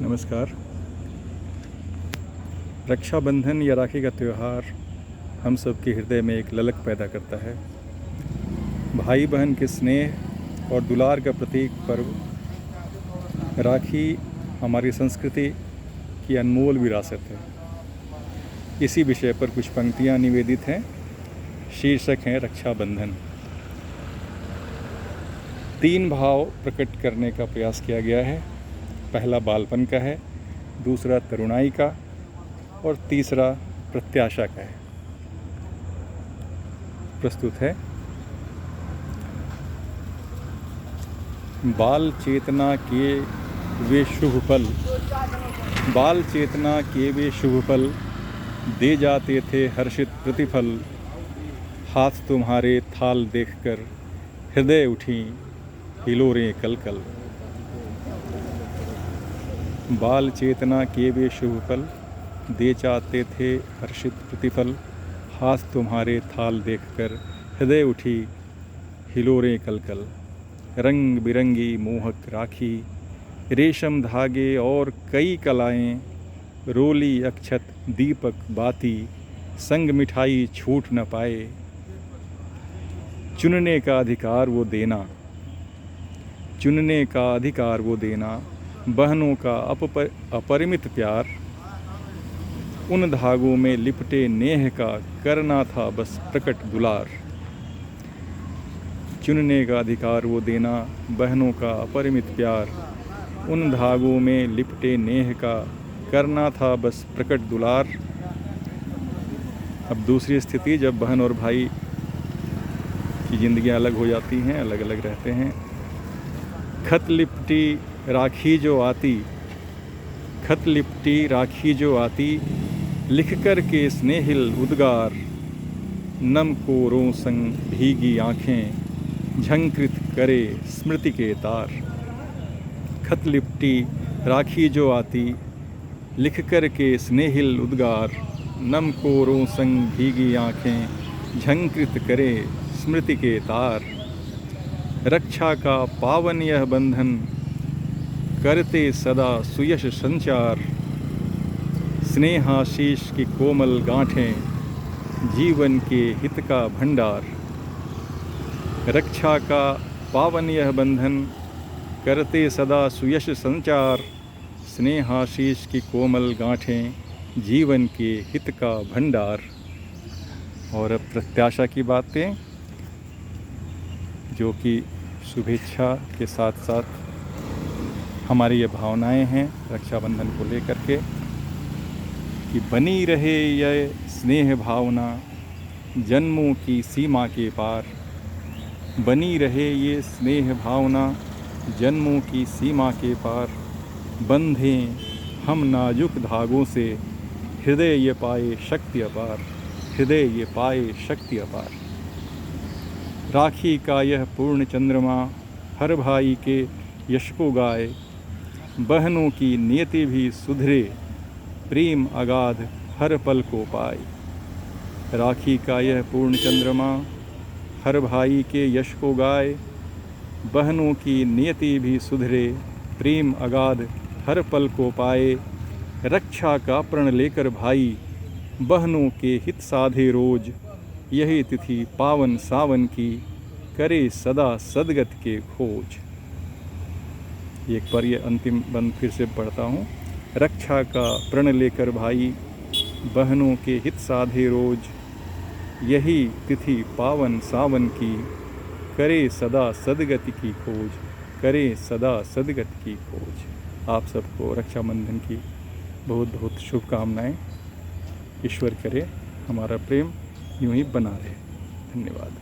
नमस्कार। रक्षाबंधन या राखी का त्यौहार हम सब के हृदय में एक ललक पैदा करता है। भाई बहन के स्नेह और दुलार का प्रतीक पर्व राखी हमारी संस्कृति की अनमोल विरासत है। इसी विषय पर कुछ पंक्तियाँ निवेदित हैं। शीर्षक है रक्षाबंधन। 3 भाव प्रकट करने का प्रयास किया गया है। पहला बालपन का है, दूसरा तरुणाई का और तीसरा प्रत्याशा का है। प्रस्तुत है। बाल चेतना के वे शुभ पल, बाल चेतना के वे शुभ पल, दे जाते थे हर्षित प्रतिफल। हाथ तुम्हारे थाल देखकर हृदय उठी हिलोरें कल कल। बाल चेतना के वे शुभ पल, दे जाते थे हर्षित प्रतिफल। हाथ तुम्हारे थाल देखकर हृदय उठी हिलोरें कल कल। रंग बिरंगी मोहक राखी, रेशम धागे और कई कलाएं, रोली अक्षत दीपक बाती, संग मिठाई छूट न पाए। चुनने का अधिकार वो देना, चुनने का अधिकार वो देना, बहनों का अपरिमित प्यार। उन धागों में लिपटे नेह का करना था बस प्रकट दुलार। चुनने का अधिकार वो देना, बहनों का अपरिमित प्यार। उन धागों में लिपटे नेह का करना था बस प्रकट दुलार। अब दूसरी स्थिति, जब बहन और भाई की ज़िंदगियाँ अलग हो जाती हैं, अलग अलग रहते हैं। खत लिपटी राखी जो आती, खत लिपटी राखी जो आती, लिख कर के स्नेहिल उद्गार। नम कोरों संग भीगी आँखें, झंकृत करे स्मृति के तार। खत लिपटी राखी जो आती, लिख कर के स्नेहिल उद्गार। नम कोरों संग भीगी आँखें, झंकृत करे स्मृति के तार। रक्षा का पावन यह बंधन, करते सदा सुयश संचार। स्नेहाशीष की कोमल गांठें, जीवन के हित का भंडार। रक्षा का पावन यह बंधन, करते सदा सुयश संचार। स्नेहाशीष की कोमल गांठें, जीवन के हित का भंडार। और अब प्रत्याशा की बातें, जो कि शुभेच्छा के साथ साथ हमारी ये भावनाएं हैं रक्षाबंधन को लेकर के, कि बनी रहे यह स्नेह भावना जन्मों की सीमा के पार। बनी रहे ये स्नेह भावना जन्मों की सीमा के पार। बंधें हम नाजुक धागों से, हृदय ये पाए शक्ति अपार। हृदय ये पाए शक्ति अपार। राखी का यह पूर्ण चंद्रमा, हर भाई के यश को गाए। बहनों की नियति भी सुधरे, प्रेम अगाध हर पल को पाए। राखी का यह पूर्ण चंद्रमा, हर भाई के यश को गाए। बहनों की नियति भी सुधरे, प्रेम अगाध हर पल को पाए। रक्षा का प्रण लेकर भाई, बहनों के हित साधे रोज। यही तिथि पावन सावन की, करे सदा सदगत के खोज। एक बार ये अंतिम बंद फिर से पढ़ता हूँ। रक्षा का प्रण लेकर भाई, बहनों के हित साधे रोज। यही तिथि पावन सावन की, करे सदा सदगति की खोज। करे सदा सदगति की खोज। आप सबको रक्षाबंधन की बहुत बहुत शुभकामनाएं। ईश्वर करे हमारा प्रेम यूं ही बना रहे। धन्यवाद।